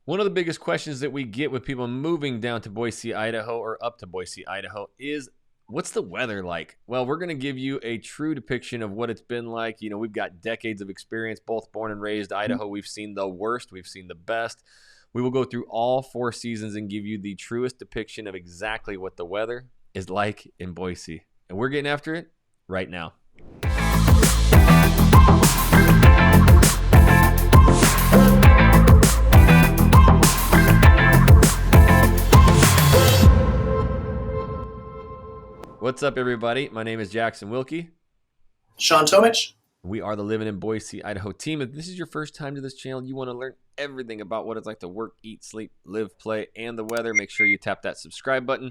One of the biggest questions that we get with people moving down to Boise, Idaho, or up to Boise, Idaho is, what's the weather like? Well, we're going to give you a true depiction of what it's been like. You know, we've got decades of experience, both born and raised Idaho. We've seen the worst. We've seen the best. We will go through all 4 seasons and give you the truest depiction of exactly what the weather is like in Boise. And we're getting after it right now. What's up, everybody? My name is Jackson Wilkie. Shawn Tomich. We are the Living in Boise, Idaho team. If this is your first time to this channel, you want to learn everything about what it's like to work, eat, sleep, live, play, and the weather, make sure you tap that subscribe button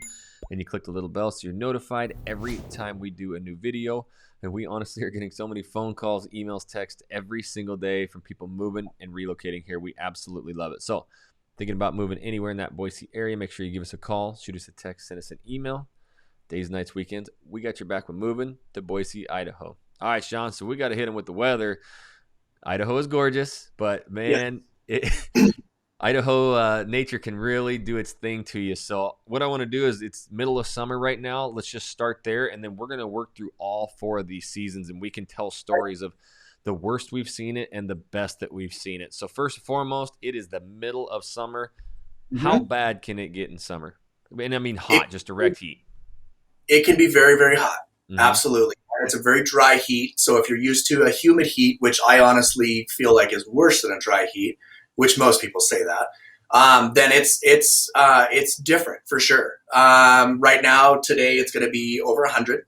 and you click the little bell so you're notified every time we do a new video. And we honestly are getting so many phone calls, emails, texts every single day from people moving and relocating here. We absolutely love it. So thinking about moving anywhere in that Boise area, make sure you give us a call, shoot us a text, send us an email. Days, nights, weekends, we got your back with moving to Boise, Idaho. All right, Shawn, so we got to hit him with the weather. Idaho is gorgeous, but, man, Idaho nature can really do its thing to you. So what I want to do is, it's middle of summer right now. Let's just start there, and then we're going to work through all 4 of these seasons, and we can tell stories of the worst we've seen it and the best that we've seen it. So first and foremost, it is the middle of summer. How bad can it get in summer? And I mean hot, just direct heat. It can be very, very hot. Absolutely. It's a very dry heat. So if you're used to a humid heat, which I honestly feel like is worse than a dry heat, which most people say that, then it's different for sure. Right now, today, it's going to be over 100.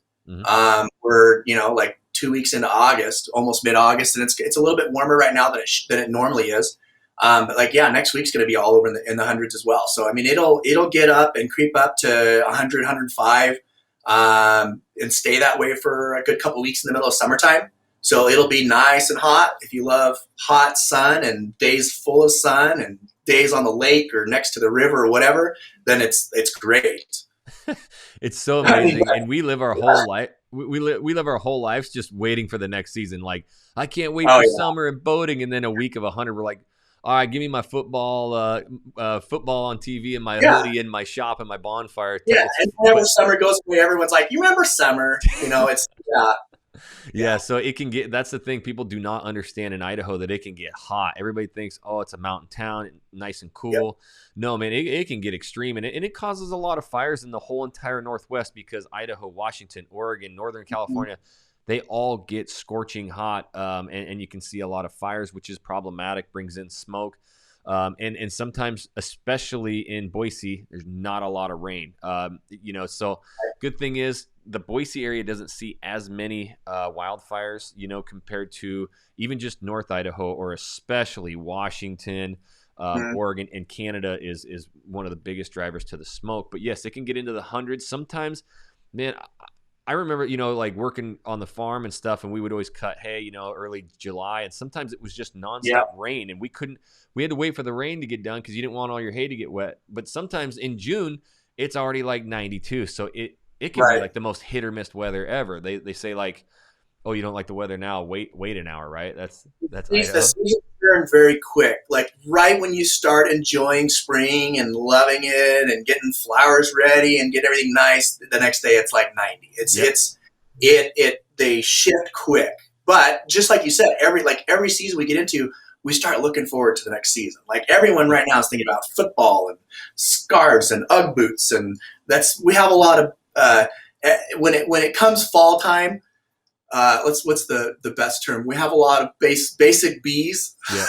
We're, like 2 weeks into August, almost mid-August, and it's a little bit warmer right now than it normally is. But next week's going to be all over in the hundreds as well. So, I mean, it'll get up and creep up to 100, 105. And stay that way for a good couple weeks in the middle of summertime. So it'll be nice and hot. If you love hot sun and days full of sun and days on the lake or next to the river or whatever, then it's great. It's so amazing. And we live our whole life. We live our whole lives just waiting for the next season. Like, I can't wait for summer and boating. And then a week of 100, we're like, all right, give me my football on TV and my hoodie and my shop and my bonfire. Yeah, and whenever summer goes away, everyone's like, you remember summer? It's Yeah, so it can get, that's the thing people do not understand in Idaho, that it can get hot. Everybody thinks, oh, it's a mountain town, nice and cool. Yep. No, man, it can get extreme, and it causes a lot of fires in the whole entire Northwest, because Idaho, Washington, Oregon, Northern California, they all get scorching hot, and you can see a lot of fires, which is problematic, brings in smoke. And sometimes, especially in Boise, there's not a lot of rain. So good thing is the Boise area doesn't see as many wildfires, compared to even just North Idaho, or especially Washington, Oregon, and Canada is one of the biggest drivers to the smoke. But yes, it can get into the hundreds. Sometimes, man, I remember, like working on the farm and stuff, and we would always cut hay, early July, and sometimes it was just nonstop rain, and we had to wait for the rain to get done because you didn't want all your hay to get wet. But sometimes in June, it's already like 92, so it can be like the most hit or miss weather ever. They say, like, oh, you don't like the weather now, wait an hour, right? That's Idaho. The season turn very quick. Like right when you start enjoying spring and loving it and getting flowers ready and get everything nice, the next day it's like 90. They shift quick. But just like you said, every season we get into, we start looking forward to the next season. Like everyone right now is thinking about football and scarves and Ugg boots, and we have a lot of when it comes fall time. What's the best term? We have a lot of basic bees. Yeah.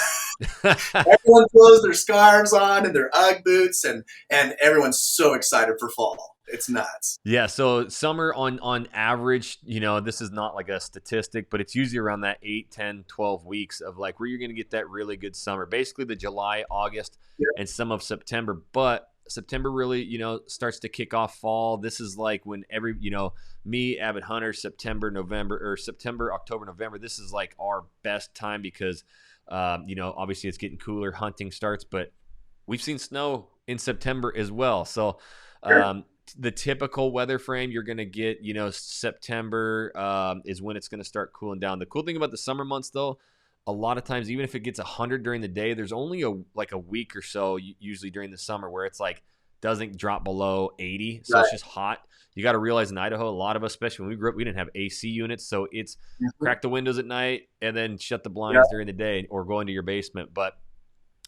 Everyone throws their scarves on and their Ugg boots, and everyone's so excited for fall. It's nuts. Yeah, so summer on average, this is not like a statistic, but it's usually around that 8, 10, 12 weeks of like where you're going to get that really good summer. Basically the July, August, and some of September. But September really, starts to kick off fall. This is like when me, avid hunter, September, October, November, this is like our best time because, obviously it's getting cooler, hunting starts, but we've seen snow in September as well. So, the typical weather frame you're going to get, September is when it's going to start cooling down. The cool thing about the summer months, though, a lot of times, even if it gets 100 during the day, there's only a week or so, usually during the summer, where it's like doesn't drop below 80. So Right. it's just hot. You got to realize in Idaho, a lot of us, especially when we grew up, we didn't have AC units. So it's Mhm. crack the windows at night and then shut the Yeah. blinds during the day or go into your basement. But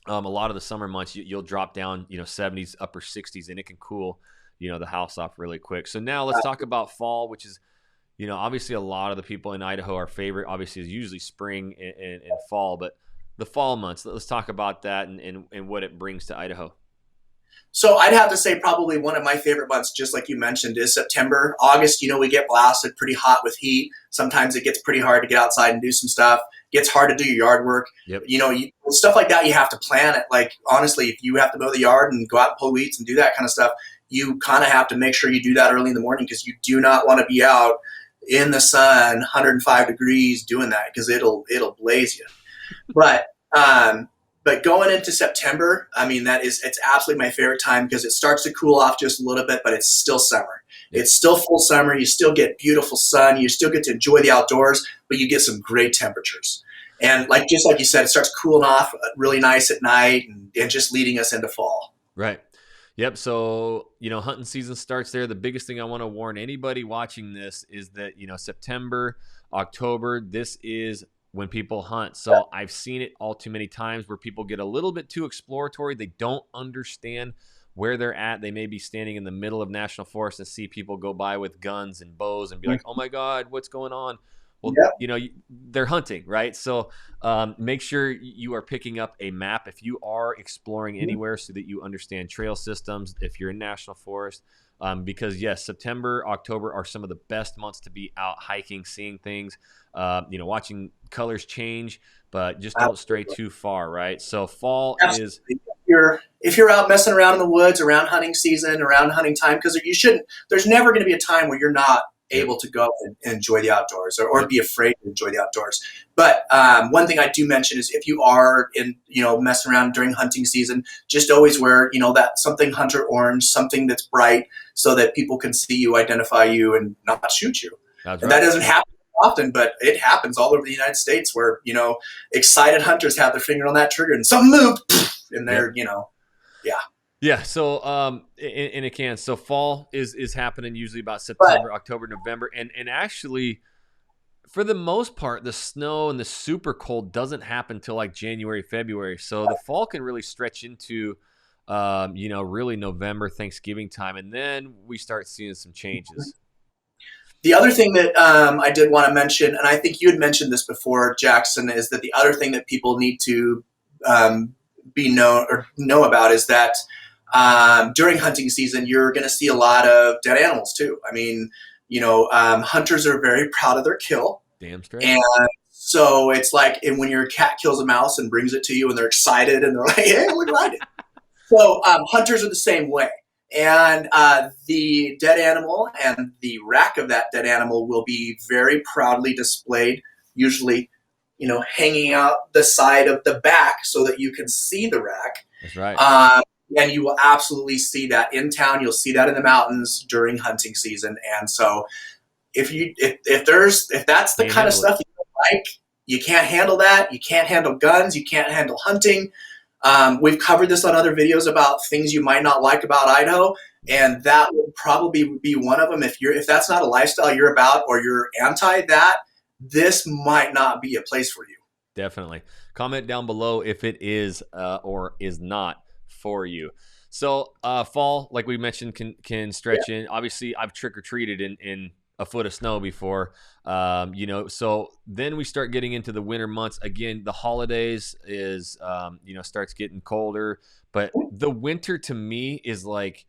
a lot of the summer months, you'll drop down, 70s, upper 60s, and it can cool, the house off really quick. So now let's talk about fall, which is, obviously a lot of the people in Idaho, our favorite obviously is usually spring and fall, but the fall months, let's talk about that and what it brings to Idaho. So I'd have to say probably one of my favorite months, just like you mentioned, is September. August, we get blasted pretty hot with heat. Sometimes it gets pretty hard to get outside and do some stuff. It gets hard to do your yard work. Yep. Stuff like that, you have to plan it. Like, honestly, if you have to mow the yard and go out and pull weeds and do that kind of stuff, you kind of have to make sure you do that early in the morning, because you do not want to be out in the sun, 105 degrees, doing that, because it'll blaze you. But but going into September, I mean, it's absolutely my favorite time, because it starts to cool off just a little bit, but it's still summer. Yep. It's still full summer. You still get beautiful sun. You still get to enjoy the outdoors, but you get some great temperatures. And just like you said, it starts cooling off really nice at night, and just leading us into fall. Right. Yep. So, hunting season starts there. The biggest thing I want to warn anybody watching this is that, September, October, this is when people hunt. So I've seen it all too many times where people get a little bit too exploratory. They don't understand where they're at. They may be standing in the middle of national forest and see people go by with guns and bows and be like, oh my God, what's going on? Well, they're hunting, right? So make sure you are picking up a map if you are exploring anywhere, so that you understand trail systems if you're in national forest. Because yes, September, October are some of the best months to be out hiking, seeing things, watching colors change, but just don't stray too far, right? So fall is if you're out messing around in the woods around hunting season, around hunting time, because there's never going to be a time where you're not able to go and enjoy the outdoors, or be afraid to enjoy the outdoors. But one thing I do mention is, if you are messing around during hunting season, just always wear that something hunter orange, something that's bright, so that people can see you, identify you, and not shoot you. That's and right. That doesn't happen often, but it happens all over the United States, where excited hunters have their finger on that trigger and something moved, and they're yeah. Yeah, so and it can. So fall is happening usually about September, October, November, and actually, for the most part, the snow and the super cold doesn't happen till like January, February. So the fall can really stretch into, really November, Thanksgiving time, and then we start seeing some changes. The other thing that I did want to mention, and I think you had mentioned this before, Jackson, is that the other thing that people need to know about is that during hunting season, you're going to see a lot of dead animals too. I mean, hunters are very proud of their kill. Damn straight. And so it's like, and when your cat kills a mouse and brings it to you, and they're excited and they're like, hey, look what I did. So hunters are the same way. And the dead animal and the rack of that dead animal will be very proudly displayed, usually, hanging out the side of the back so that you can see the rack. That's right. And you will absolutely see that in town. You'll see that in the mountains during hunting season. And so if that's the kind of stuff you don't like, you can't handle that. You can't handle guns. You can't handle hunting. We've covered this on other videos about things you might not like about Idaho, and that would probably be one of them. If that's not a lifestyle you're about, or you're anti that, this might not be a place for you. Definitely. Comment down below if it is or is not for you. So fall, like we mentioned, can stretch in. Obviously, I've trick-or-treated in a foot of snow before. So then we start getting into the winter months. Again, the holidays is starts getting colder. But the winter to me is like,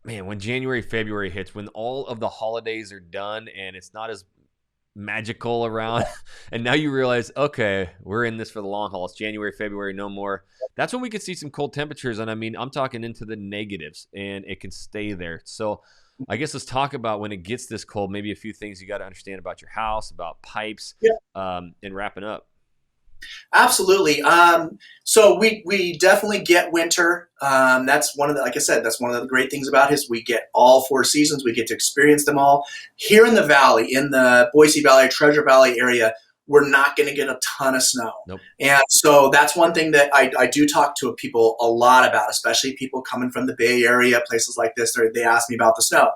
man, when January, February hits, when all of the holidays are done and it's not as magical around, and now you realize, okay, we're in this for the long haul. It's January, February, no more. That's when we could see some cold temperatures, and I mean, I'm talking into the negatives, and it can stay there. So I guess let's talk about, when it gets this cold, maybe a few things you got to understand about your house, about pipes, and wrapping up. Absolutely. So we definitely get winter. That's one of the, like I said, that's one of the great things about it, is we get all 4 seasons. We get to experience them all here in the valley, in the Boise Valley, Treasure Valley area. we're not going to get a ton of snow. Nope. And so that's one thing that I do talk to people a lot about, especially people coming from the Bay Area, places like this. They ask me about the snow.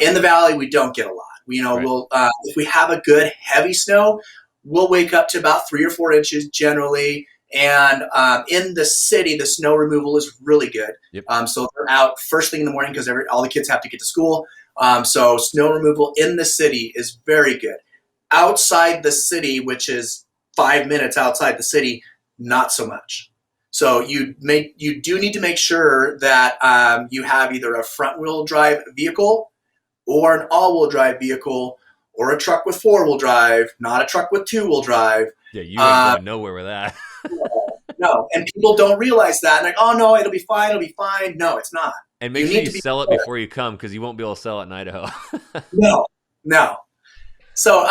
In the valley, we don't get a lot. Right. We'll if we have a good heavy snow, we'll wake up to about 3 or 4 inches generally. And in the city, the snow removal is really good. Yep. So they're out first thing in the morning because all the kids have to get to school. So snow removal in the city is very good. Outside the city, which is 5 minutes outside the city, not so much. So you do need to make sure that you have either a front-wheel drive vehicle or an all-wheel drive vehicle or a truck with 4-wheel drive, not a truck with 2-wheel drive. Yeah, you ain't going nowhere with that. No, and people don't realize that. And like, oh no, it'll be fine. It'll be fine. No, it's not. And make sure you sell it before you come, because you won't be able to sell it in Idaho. No. So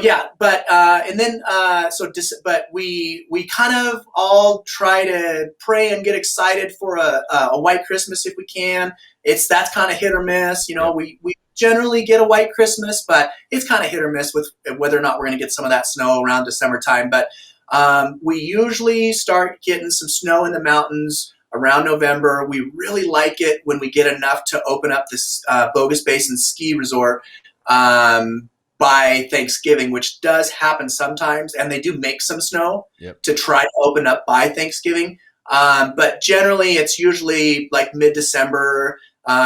yeah, but and then but we kind of all try to pray and get excited for a white Christmas if we can. That's kind of hit or miss. We generally get a white Christmas, but it's kind of hit or miss with whether or not we're going to get some of that snow around December time. But we usually start getting some snow in the mountains around November. We really like it when we get enough to open up this Bogus Basin ski resort by Thanksgiving, which does happen sometimes, and they do make some snow to try to open up by Thanksgiving. But generally, it's usually like mid-December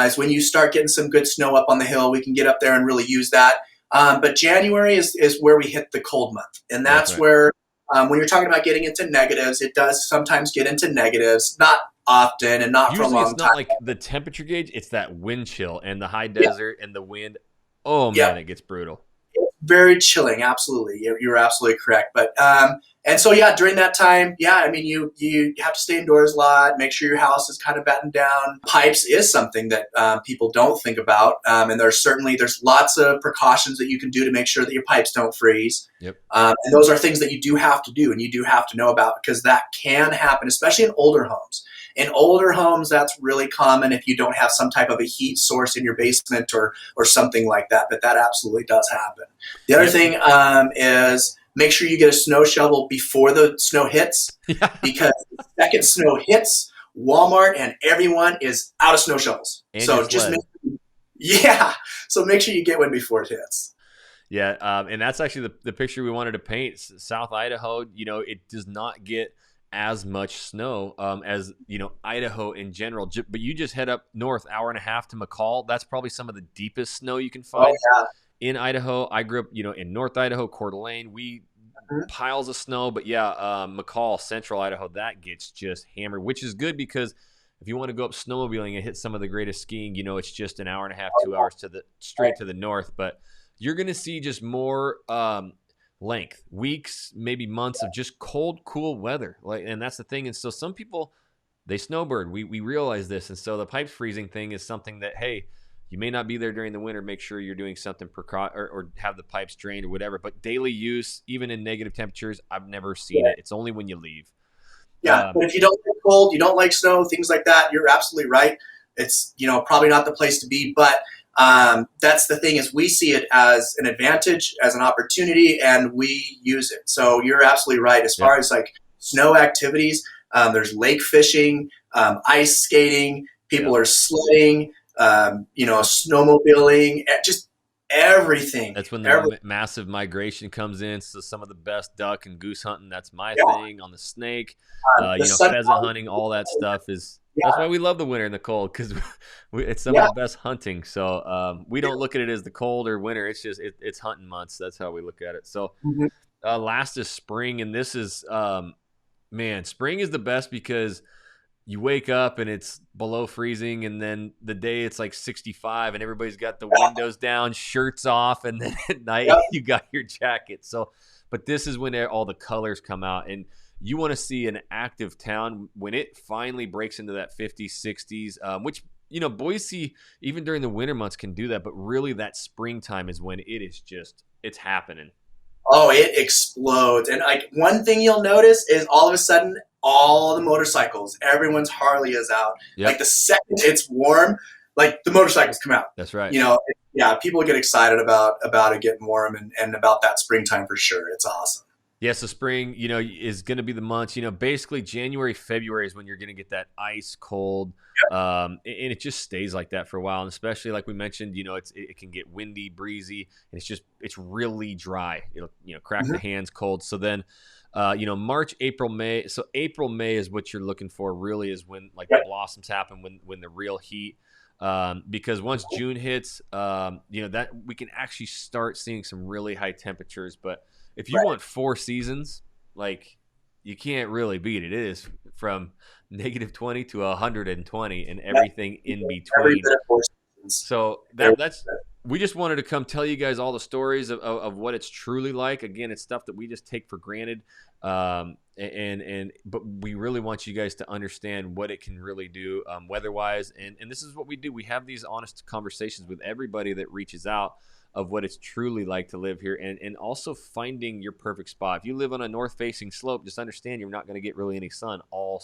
is when you start getting some good snow up on the hill. We can get up there and really use that. But January is where we hit the cold month, and that's right. Where when you're talking about getting into negatives, it does sometimes get into negatives, not often and not usually for a long time. It's not like the temperature gauge, it's that wind chill and the high desert and the wind. Oh, man, it gets brutal. Very chilling, absolutely. You're absolutely correct. But and so during that time, I mean you have to stay indoors a lot. Make sure your house is kind of battened down. Pipes is something that people don't think about, and there's lots of precautions that you can do to make sure that your pipes don't freeze. Yep. And those are things that you do have to do and you do have to know about, because that can happen, especially in older homes. In older homes, that's really common if you don't have some type of a heat source in your basement or something like that. But that absolutely does happen. The other thing is make sure you get a snow shovel before the snow hits, because the second snow hits, Walmart and everyone is out of snow shovels. And so so make sure you get one before it hits. Yeah, and that's actually the picture we wanted to paint. South Idaho, it does not get as much snow as Idaho in general, but you just head up north, hour and a half to McCall. That's probably some of the deepest snow you can find in Idaho. I grew up in North Idaho, Coeur d'Alene. We piles of snow, but McCall, Central Idaho, that gets just hammered, which is good, because if you want to go up snowmobiling and hit some of the greatest skiing, it's just an hour and a half, 2 hours straight to the north. But you're going to see just more length, weeks, maybe months of just cold, cool weather. And that's the thing. And so some people, they snowbird. We realize this. And so the pipes freezing thing is something that, hey, you may not be there during the winter. Make sure you're doing something or have the pipes drained or whatever. But daily use, even in negative temperatures, I've never seen it. It's only when you leave. But if you don't like cold, you don't like snow, things like that, you're absolutely right. It's probably not the place to be. But that's the thing, is we see it as an advantage, as an opportunity, and we use it. So you're absolutely right. As far as like snow activities, there's lake fishing, ice skating, people are sledding, snowmobiling, just everything. That's when the massive migration comes in. So some of the best duck and goose hunting, that's my thing. On the snake, pheasant hunting, all that stuff is. That's why we love the winter and the cold, because it's some of the best hunting. So we don't look at it as the cold or winter. It's just it's hunting months. That's how we look at it. So last is spring, and this is spring is the best, because you wake up and it's below freezing, and then the day it's like 65, and everybody's got the windows down, shirts off, and then at night you got your jacket. So, but this is when all the colors come out, and you want to see an active town when it finally breaks into that 50s, 60s, which, Boise, even during the winter months, can do that. But really that springtime is when it's happening. Oh, it explodes. And like one thing you'll notice is all of a sudden, all the motorcycles, everyone's Harley is out. Like the second it's warm, like the motorcycles come out. That's right. People get excited about it getting warm and about that springtime for sure. It's awesome. Yeah, so spring, is going to be the months. Basically January, February is when you're going to get that ice cold, and it just stays like that for a while. And especially like we mentioned, it can get windy, breezy, and it's really dry. It'll crack the Mhm. hands cold. So then, March, April, May. So April, May is what you're looking for. Really, is when like the Yep. blossoms happen, when the real heat. Because once June hits, that we can actually start seeing some really high temperatures, but if you Right. want 4 seasons, like you can't really beat it. It is from -20 to 120 and Yeah. everything in Every between. bit of Four Seasons. So There. that's we just wanted to come tell you guys all the stories of what it's truly like. Again, it's stuff that we just take for granted, but we really want you guys to understand what it can really do weather wise. And this is what we do. We have these honest conversations with everybody that reaches out of what it's truly like to live here, and also finding your perfect spot. If you live on a north facing slope, just understand you're not going to get really any sun all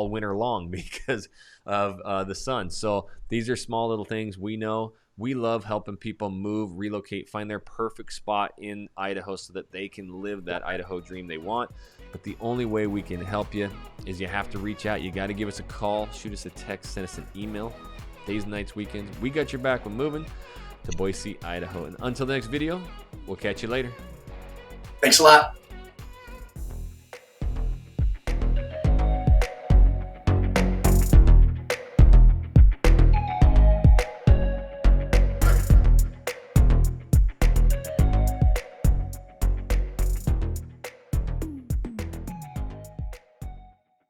winter long because of the sun. So these are small little things. We know we love helping people move, relocate, find their perfect spot in Idaho so that they can live that Idaho dream they want. But the only way we can help you is you have to reach out. You got to give us a call, shoot us a text, send us an email. Days, nights, weekends, we got your back when moving to Boise, Idaho. And until the next video, we'll catch you later. Thanks a lot.